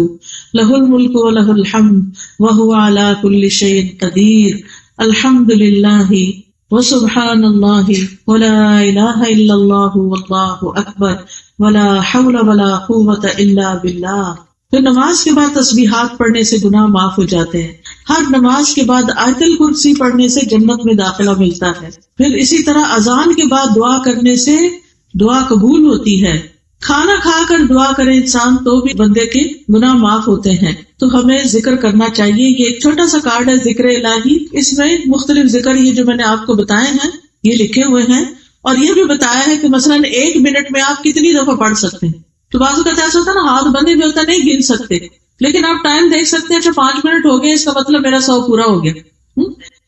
لہ الملک و لہ الحمد وہو علی کل شیء قدیر الحمدللہ وسبحان اللہ ولا الہ الا اللہ واللہ اکبر ولا حول ولا قوۃ الا باللہ. پھر نماز کے بعد تسبیحات پڑھنے سے گناہ معاف ہو جاتے ہیں. ہر نماز کے بعد آیت الکرسی پڑھنے سے جنت میں داخلہ ملتا ہے. پھر اسی طرح اذان کے بعد دعا کرنے سے دعا قبول ہوتی ہے. کھانا کھا کر دعا کرے انسان تو بھی بندے کے گناہ معاف ہوتے ہیں. تو ہمیں ذکر کرنا چاہیے. یہ ایک چھوٹا سا کارڈ ہے ذکر الہی. اس میں مختلف ذکر یہ جو میں نے آپ کو بتائے ہیں یہ لکھے ہوئے ہیں، اور یہ بھی بتایا ہے کہ مثلاً 1 منٹ میں آپ کتنی دفعہ پڑھ سکتے ہیں. تو بعض اوقات ایسا ہوتا ہے نا، ہاتھ بندے بھی ہوتا ہے نہیں گن سکتے، لیکن آپ ٹائم دیکھ سکتے ہیں. اچھا 5 منٹ ہو گئے، اس کا مطلب میرا 100 پورا ہو گیا.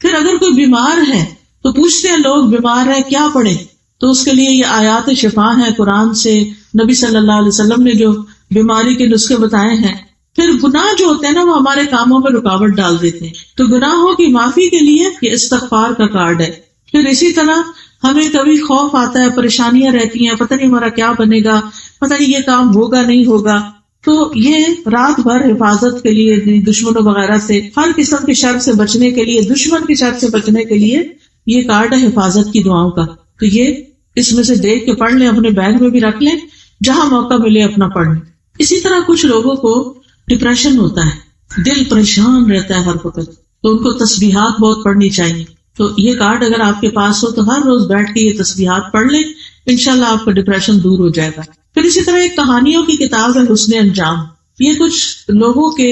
پھر اگر کوئی بیمار ہے تو پوچھتے ہیں لوگ بیمار ہے کیا پڑھے، تو اس کے لیے یہ آیات شفا ہے قرآن سے. نبی صلی اللہ علیہ وسلم نے جو بیماری کے نسخے بتائے ہیں. پھر گناہ جو ہوتے ہیں نا وہ ہمارے کاموں میں رکاوٹ ڈال دیتے ہیں، تو گناہوں کی معافی کے لیے یہ استغفار کا کارڈ ہے. پھر اسی طرح ہمیں کبھی خوف آتا ہے، پریشانیاں رہتی ہیں، پتہ نہیں ہمارا کیا بنے گا، پتہ نہیں یہ کام ہوگا نہیں ہوگا، تو یہ رات بھر حفاظت کے لیے دشمنوں وغیرہ سے، ہر قسم کے شر سے بچنے کے لیے، دشمن کے شر سے بچنے کے لیے یہ کارڈ ہے حفاظت کی دعاؤں کا. تو یہ اس میں سے دیکھ کے پڑھ لیں، اپنے بیگ میں بھی رکھ لیں، جہاں موقع ملے اپنا پڑھ لیں. اسی طرح کچھ لوگوں کو ڈپریشن ہوتا ہے، دل پریشان رہتا ہے ہر وقت، تو ان کو تسبیحات بہت پڑھنی چاہیے. تو یہ کارڈ اگر آپ کے پاس ہو تو ہر روز بیٹھ کے یہ تسبیحات پڑھ لیں، انشاءاللہ آپ کا ڈپریشن دور ہو جائے گا. پھر اسی طرح ایک کہانیوں کی کتاب ہے حسن انجام. یہ کچھ لوگوں کے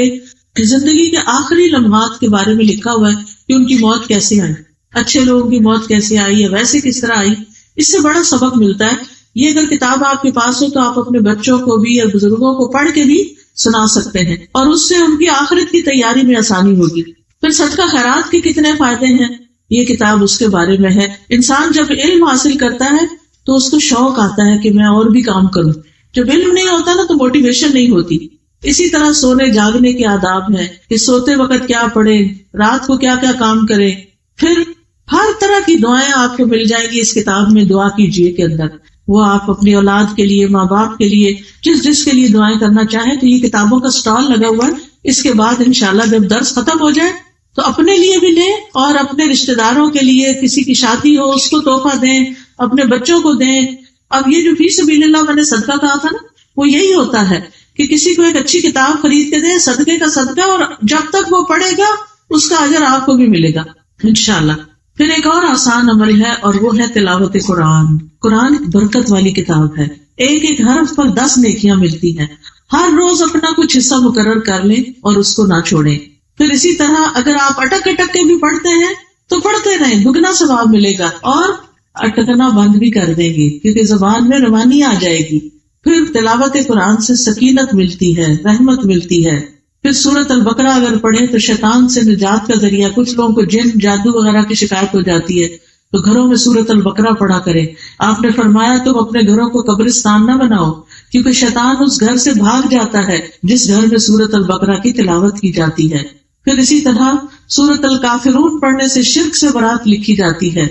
زندگی کے آخری لمحات کے بارے میں لکھا ہوا ہے کہ ان کی موت کیسے آئی، اچھے لوگوں کی موت کیسے آئی یا ویسے کس طرح آئی. اس سے بڑا سبق ملتا ہے. یہ اگر کتاب آپ کے پاس ہو تو آپ اپنے بچوں کو بھی یا بزرگوں کو پڑھ کے بھی سنا سکتے ہیں، اور اس سے ان کی آخرت کی تیاری میں آسانی ہوگی. پھر صدقہ خیرات کے کتنے فائدے ہیں، یہ کتاب اس کے بارے میں ہے. انسان جب علم حاصل کرتا ہے تو اس کو شوق آتا ہے کہ میں اور بھی کام کروں. جب علم نہیں ہوتا نا تو موٹیویشن نہیں ہوتی. اسی طرح سونے جاگنے کے آداب ہیں کہ سوتے وقت کیا پڑھیں، رات کو کیا کیا کام کریں. پھر ہر طرح کی دعائیں آپ کو مل جائیں گی اس کتاب میں. دعا کیجیے کے اندر وہ آپ اپنی اولاد کے لیے، ماں باپ کے لیے، جس کے لیے دعائیں کرنا چاہیں. تو یہ کتابوں کا اسٹال لگا ہوا ہے. اس کے بعد انشاءاللہ جب درس ختم ہو جائے تو اپنے لیے بھی لیں اور اپنے رشتہ داروں کے لیے، کسی کی شادی ہو اس کو تحفہ دیں، اپنے بچوں کو دیں. اب یہ جو فی سبیل اللہ میں نے صدقہ کہا تھا نا، وہ یہی ہوتا ہے کہ کسی کو ایک اچھی کتاب خرید کے دیں، صدقے کا صدقہ، اور جب تک وہ پڑھے گا اس کا اجر آپ کو بھی ملے گا انشاءاللہ. پھر ایک اور آسان عمل ہے اور وہ ہے تلاوت قرآن. قرآن برکت والی کتاب ہے. ایک ایک حرف پر 10 نیکیاں ملتی ہیں. ہر روز اپنا کچھ حصہ مقرر کر لیں اور اس کو نہ چھوڑیں. پھر اسی طرح اگر آپ اٹک اٹک کے بھی پڑھتے ہیں تو پڑھتے رہیں، دگنا ثواب ملے گا، اور اٹکنا بند بھی کر دیں گے کیونکہ زبان میں روانی آ جائے گی. پھر تلاوت قرآن سے سکینت ملتی ہے، رحمت ملتی ہے. پھر سورۃ البقرہ اگر پڑھیں تو شیطان سے نجات کا ذریعہ. کچھ لوگوں کو جن جادو وغیرہ کی شکایت ہو جاتی ہے تو گھروں میں سورۃ البقرہ پڑھا کرے. آپ نے فرمایا تم اپنے گھروں کو قبرستان نہ بناؤ، کیونکہ شیطان اس گھر سے بھاگ جاتا ہے جس گھر میں سورۃ البقرہ کی تلاوت کی جاتی ہے. پھر اسی طرح سورۃ الکافرون پڑھنے سے شرک سے برات لکھی جاتی ہے.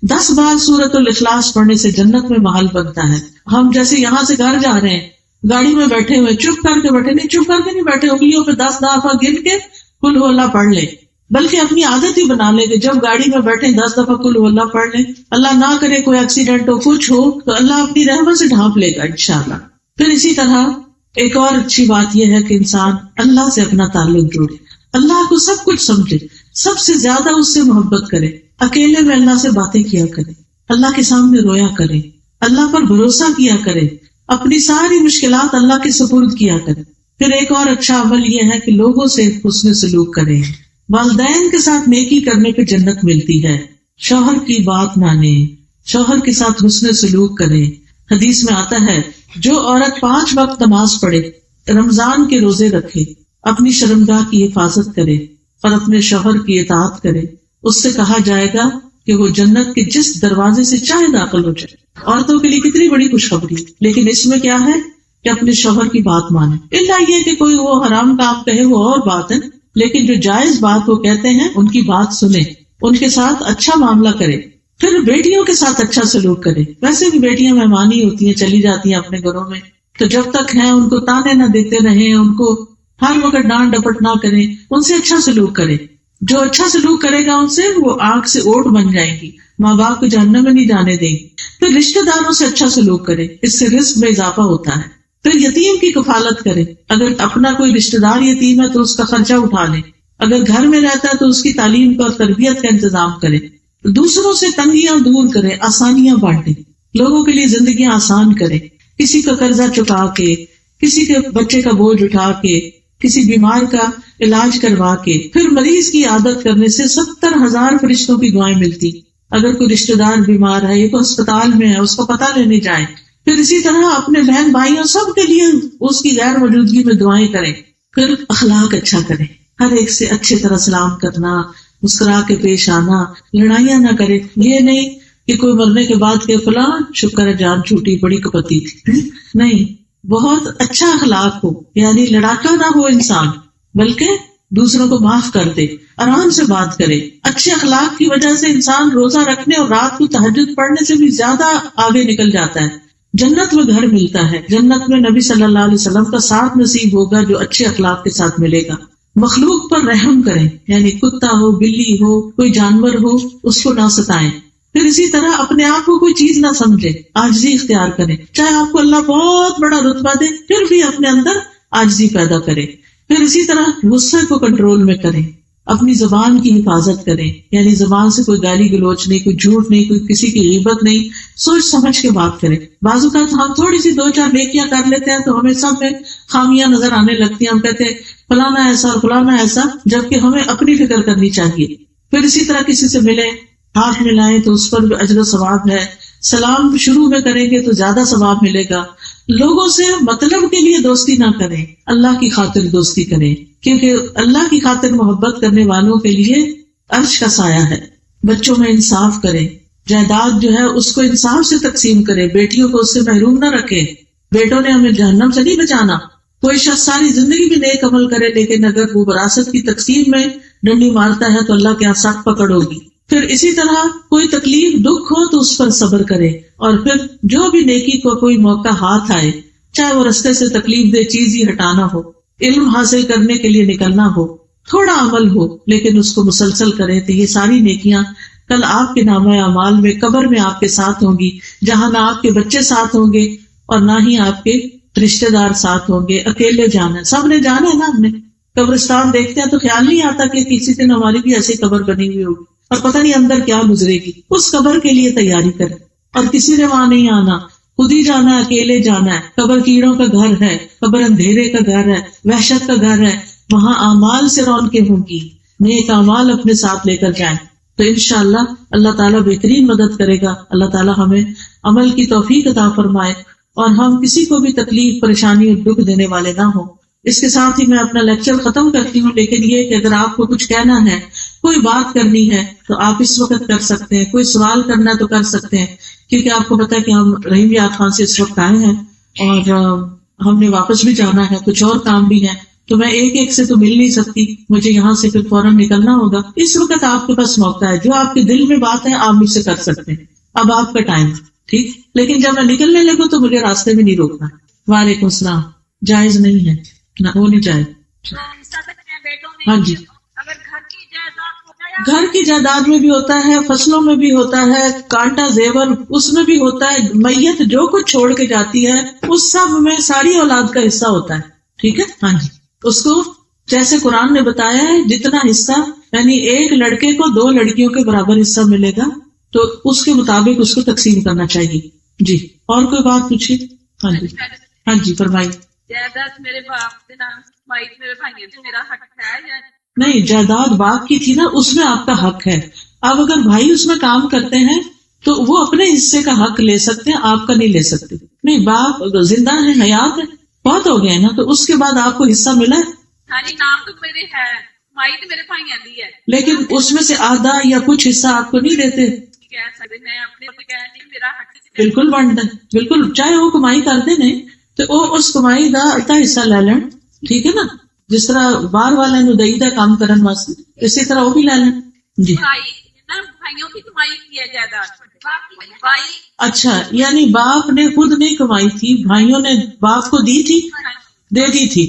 10 بار سورۃ الاخلاص پڑھنے سے جنت میں محل بنتا ہے. ہم جیسے یہاں سے گھر جا رہے ہیں، گاڑی میں بیٹھے ہوئے چپ کر کے بیٹھے نہیں، چپ کر کے نہیں بیٹھے، انگلیوں پہ 10 دفعہ گن کے قل ہو اللہ پڑھ لیں، بلکہ اپنی عادت ہی بنا لیں کہ جب گاڑی میں بیٹھے 10 دفعہ قل ہو اللہ پڑھ لیں. اللہ نہ کرے کوئی ایکسیڈنٹ ہو، کچھ ہو تو اللہ اپنی رحمت سے ڈھانپ لے گا انشاءاللہ. پھر اسی طرح ایک اور اچھی بات یہ ہے کہ انسان اللہ سے اپنا تعلق جوڑے، اللہ کو سب کچھ سمجھے، سب سے زیادہ اس سے محبت کرے، اکیلے میں اللہ سے باتیں کیا کرے، اللہ کے سامنے رویا کرے، اللہ پر بھروسہ کیا کرے، اپنی ساری مشکلات اللہ کے سپرد کیا کرے. پھر ایک اور اچھا عمل یہ ہے کہ لوگوں سے حسن سلوک کرے. والدین کے ساتھ نیکی کرنے پہ جنت ملتی ہے. شوہر کی بات مانے، شوہر کے ساتھ حسن سلوک کرے. حدیث میں آتا ہے جو عورت 5 وقت نماز پڑھے، رمضان کے روزے رکھے، اپنی شرمگاہ کی حفاظت کرے اور اپنے شوہر کی اطاعت کرے، اس سے کہا جائے گا کہ وہ جنت کے جس دروازے سے چاہے داخل ہو جائے. عورتوں کے لیے کتنی بڑی خوشخبری. لیکن اس میں کیا ہے کہ اپنے شوہر کی بات مانے. اللہ یہ کہ کوئی وہ حرام کام کہے وہ اور بات ہے، لیکن جو جائز بات وہ کہتے ہیں ان کی بات سنیں، ان کے ساتھ اچھا معاملہ کرے. پھر بیٹیوں کے ساتھ اچھا سلوک کرے. ویسے بھی بیٹیاں مہمان ہی ہوتی ہیں، چلی جاتی ہیں اپنے گھروں میں، تو جب تک ہیں ان کو تانے نہ دیتے رہیں، ان کو ہر وقت ڈانٹ ڈپٹ نہ کریں، ان سے اچھا سلوک کرے. جو اچھا سلوک کرے گا ان سے، وہ آگ سے اوٹ بن جائیں گی، ماں باپ کو جہنم میں نہیں جانے دیں گی. پھر رشتہ داروں سے اچھا سلوک کرے، اس سے رزق میں اضافہ ہوتا ہے. پھر یتیم کی کفالت کرے. اگر اپنا کوئی رشتہ دار یتیم ہے تو اس کا خرچہ اٹھا لے. اگر گھر میں رہتا ہے تو اس کی تعلیم کا اور تربیت کا انتظام کرے. دوسروں سے تنگیاں دور کرے، آسانیاں بانٹے، لوگوں کے لیے زندگیاں آسان کرے. کسی کا قرضہ چکا کے، کسی کے بچے کا بوجھ اٹھا کے، کسی بیمار کا علاج کروا کے، پھر مریض کی عادت کرنے سے 70,000 فرشتوں کی دعائیں ملتی. اگر کوئی رشتہ دار بیمار ہے یا کوئی اسپتال میں ہے، اس کو پتہ لینے جائیں. پھر اسی طرح اپنے بہن بھائیوں سب کے لیے اس کی غیر موجودگی میں دعائیں کریں. پھر اخلاق اچھا کریں، ہر ایک سے اچھی طرح سلام کرنا، مسکرا کے پیش آنا، لڑائیاں نہ کرے. یہ نہیں کہ کوئی مرنے کے بعد کہ فلاں شکر ہے جان چھوٹی، بڑی کپتی تھی. نہیں، بہت اچھا اخلاق ہو، یعنی لڑاکا نہ ہو انسان، بلکہ دوسروں کو معاف کر دے، آرام سے بات کرے. اچھے اخلاق کی وجہ سے انسان روزہ رکھنے اور رات کو تہجد پڑھنے سے بھی زیادہ آگے نکل جاتا ہے. جنت میں گھر ملتا ہے، جنت میں نبی صلی اللہ علیہ وسلم کا ساتھ نصیب ہوگا جو اچھے اخلاق کے ساتھ ملے گا. مخلوق پر رحم کریں، یعنی کتا ہو، بلی ہو، کوئی جانور ہو، اس کو نہ ستائیں. پھر اسی طرح اپنے آپ کو کوئی چیز نہ سمجھے، عاجزی اختیار کریں. چاہے آپ کو اللہ بہت بڑا رتبہ دے، پھر بھی اپنے اندر عاجزی پیدا کریں. پھر اسی طرح غصے کو کنٹرول میں کریں، اپنی زبان کی حفاظت کریں، یعنی زبان سے کوئی گالی گلوچ نہیں، کوئی جھوٹ نہیں، کوئی کسی کی غیبت نہیں، سوچ سمجھ کے بات کریں. بعض اوقات ہم تھوڑی سی 2-4 نیکیاں کر لیتے ہیں تو ہمیں سب میں خامیاں نظر آنے لگتی ہیں. ہم کہتے ہیں فلانا ایسا اور فلانا ایسا، جبکہ ہمیں اپنی فکر کرنی چاہیے. پھر اسی طرح کسی سے ملیں، ہاتھ ملائیں تو اس پر بھی اجر و ثواب ہے. سلام شروع میں کریں گے تو زیادہ ثواب ملے گا. لوگوں سے مطلب کے لیے دوستی نہ کریں، اللہ کی خاطر دوستی کریں، کیونکہ اللہ کی خاطر محبت کرنے والوں کے لیے عرش کا سایہ ہے. بچوں میں انصاف کریں، جائیداد جو ہے اس کو انصاف سے تقسیم کریں، بیٹیوں کو اس سے محروم نہ رکھیں. بیٹوں نے ہمیں جہنم سے نہیں بچانا. کوئی شخص ساری زندگی بھی نیک عمل کرے لیکن اگر وہ وراثت کی تقسیم میں ڈنڈی مارتا ہے تو اللہ کے یہاں سخت پکڑ ہوگی. پھر اسی طرح کوئی تکلیف دکھ ہو تو اس پر صبر کرے، اور پھر جو بھی نیکی کو کوئی موقع ہاتھ آئے، چاہے وہ رستے سے تکلیف دہ چیز ہی ہٹانا ہو، علم حاصل کرنے کے لیے نکلنا ہو، تھوڑا عمل ہو لیکن اس کو مسلسل کرے، تو یہ ساری نیکیاں کل آپ کے نامہ اعمال میں قبر میں آپ کے ساتھ ہوں گی، جہاں نہ آپ کے بچے ساتھ ہوں گے اور نہ ہی آپ کے رشتے دار ساتھ ہوں گے. اکیلے جانا ہے، سب نے جانا ہے نا. ہم نے قبرستان دیکھتے ہیں تو خیال نہیں آتا کہ کسی دن ہماری بھی ایسی قبر بنی ہوئی ہوگی اور پتہ نہیں اندر کیا گزرے گی. اس قبر کے لیے تیاری کریں، اور کسی نے وہاں نہیں آنا، خود ہی جانا ہے، اکیلے جانا ہے. قبر کیڑوں کا گھر ہے، قبر اندھیرے کا گھر ہے، وحشت کا گھر ہے. وہاں اعمال سے رونقیں ہوں گی، نیک اعمال اپنے ساتھ لے کر جائیں تو انشاءاللہ اللہ تعالیٰ بہترین مدد کرے گا. اللہ تعالیٰ ہمیں عمل کی توفیق عطا فرمائے اور ہم کسی کو بھی تکلیف، پریشانی اور دکھ دینے والے نہ ہوں. اس کے ساتھ ہی میں اپنا لیکچر ختم کرتی ہوں، لیکن یہ کہ اگر آپ کو کچھ کہنا ہے، کوئی بات کرنی ہے تو آپ اس وقت کر سکتے ہیں، کوئی سوال کرنا ہے تو کر سکتے ہیں، کیونکہ آپ کو پتا ہے کہ ہم رحیم یاد خان سے اس وقت آئے ہیں اور ہم نے واپس بھی جانا ہے، کچھ اور کام بھی ہے، تو میں ایک ایک سے تو مل نہیں سکتی، مجھے یہاں سے پھر فوراً نکلنا ہوگا. اس وقت آپ کے پاس موقع ہے، جو آپ کے دل میں بات ہے آپ مجھ سے کر سکتے ہیں. اب آپ کا ٹائم ٹھیک، لیکن جب میں نکلنے لگوں تو مجھے راستے میں نہیں روکنا. وعلیکم السلام. جائز نہیں ہے نہ، وہ نہیں جائز. ہاں جی، گھر کی جائیداد میں بھی ہوتا ہے، فصلوں میں بھی ہوتا ہے، کانٹا زیور اس میں بھی ہوتا ہے. میت جو کچھ چھوڑ کے جاتی ہے اس سب میں ساری اولاد کا حصہ ہوتا ہے. ٹھیک ہے، ہاں جی. اس کو جیسے قرآن نے بتایا ہے جتنا حصہ، یعنی ایک لڑکے کو 2 لڑکیوں کے برابر حصہ ملے گا تو اس کے مطابق اس کو تقسیم کرنا چاہیے. جی، اور کوئی بات پوچھیے. ہاں جی، ہاں جی فرمائیے. جائیداد میرے باپ کے نام میرے بھائیوں سے میرا حق ہے یا نہیں؟ جائیداد باپ کی تھی نا، اس میں آپ کا حق ہے. اب اگر بھائی اس میں کام کرتے ہیں تو وہ اپنے حصے کا حق لے سکتے ہیں، آپ کا نہیں لے سکتے. نہیں، باپ زندہ ہے، حیات ہے، بہت ہو گئے نا، تو اس کے بعد آپ کو حصہ ملا ہے. ہاں جی، نام تو میرے ہے، مائی تو میرے بھائیوں دی ہے، لیکن اس میں سے آدھا یا کچھ حصہ آپ کو نہیں دیتے. کہہ سکتے میں اپنے کو کہہ نہیں میرا حق بالکل بنتا ہے، بالکل. چاہے وہ کمائی کرتے نہیں تو وہ اس کمائی کا ادھا حصہ لے لین. ٹھیک ہے نا، جس طرح باہر والے نو دئی دا کام کرن واسطے، اسی طرح وہ بھی لے لیں. جی، بھائیوں کی کمائی کی ہے جائیداد. بھائی اچھا، یعنی باپ نے خود نہیں کمائی تھی، بھائیوں نے باپ کو دی تھی، دے دی تھی.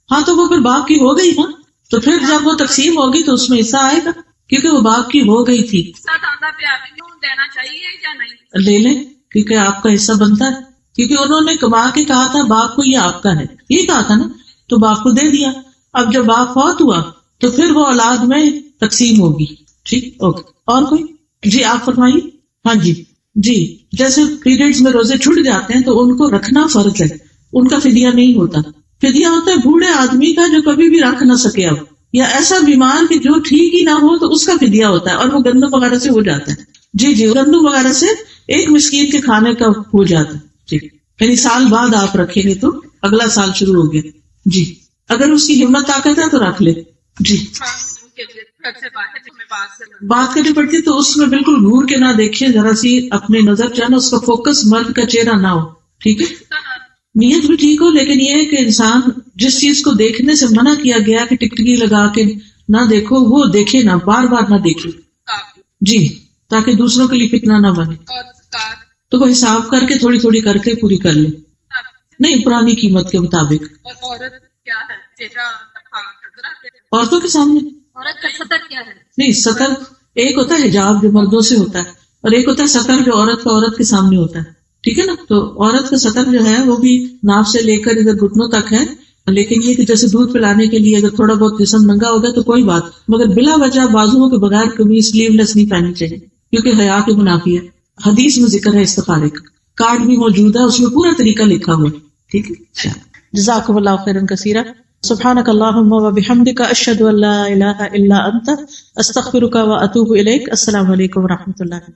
ہاں تو وہ پھر باپ کی ہو گئی نا، تو پھر جب وہ تقسیم ہوگی تو اس میں حصہ آئے گا کیونکہ وہ باپ کی ہو گئی تھی. دینا چاہیے یا نہیں؟ لے لیں، کیونکہ آپ کا حصہ بنتا ہے، کیونکہ انہوں نے کما کے کہا تھا باپ کو یہ آپ کا ہے، یہ کہا تھا نا، تو باپ کو دے دیا. اب جب باپ فوت ہوا تو پھر وہ اولاد میں تقسیم ہوگی. ٹھیک، اوکے. اور کوئی؟ جی آپ فرمائیے. ہاں جی. جی جیسے پیریڈز میں روزے چھوٹ جاتے ہیں تو ان کو رکھنا فرض ہے، ان کا فدیہ نہیں ہوتا. فدیہ ہوتا ہے بوڑھے آدمی کا جو کبھی بھی رکھ نہ سکے اب، یا ایسا بیمار کہ جو ٹھیک ہی نہ ہو تو اس کا فدیہ ہوتا ہے، اور وہ گندم وغیرہ سے ہو جاتا ہے. جی گندم وغیرہ سے ایک مسکین کے کھانے کا ہو جاتا ہے. جی یعنی سال بعد آپ رکھیں گے تو اگلا سال شروع ہو گیا. جی اگر اس کی ہمت طاقت ہے تو رکھ لے. جی بات کرنی پڑتی تو اس میں بالکل گھور کے نہ دیکھیے، ذرا سی اپنے نظر جو ہے نا اس کا فوکس مرد کا چہرہ نہ ہو. ٹھیک ہے، نیت بھی ٹھیک ہو، لیکن یہ ہے کہ انسان جس چیز کو دیکھنے سے منع کیا گیا کہ ٹکٹکی لگا کے نہ دیکھو، وہ دیکھے نہ، بار بار نہ دیکھے. جی تاکہ دوسروں کے لیے فتنہ نہ بنے. تو وہ حساب کر کے تھوڑی تھوڑی کر کے پوری کر لے، نہیں پرانی قیمت کے مطابق. عورتوں کے سامنے عورت کا سطر کیا ہے؟ نہیں، سطر ایک ہوتا ہے حجاب جو مردوں سے ہوتا ہے، اور ایک ہوتا ہے سطر جو عورت کا عورت کے سامنے ہوتا ہے. ٹھیک ہے نا، تو عورت کا سطر جو ہے وہ بھی ناف سے لے کر ادھر گھٹنوں تک ہے، لیکن یہ کہ جیسے دودھ پلانے کے لیے اگر تھوڑا بہت جسم ننگا ہوگا تو کوئی بات، مگر بلا وجہ بازوؤں کے بغیر کبھی سلیو لیس نہیں پہنی چاہیے، کیونکہ حیا کی منافی ہے. حدیث میں ذکر ہے استخارے کا، کارڈ بھی موجود ہے، اس میں پورا طریقہ لکھا ہوا ہے. ٹھیک ہے، جزاکم اللہ خیرا کثیرا. سبحانک اللہم و بحمدک، اشہد ان لا الہ الا انت، استغفرک و اتوب الیک. السلام علیکم و رحمۃ اللہ.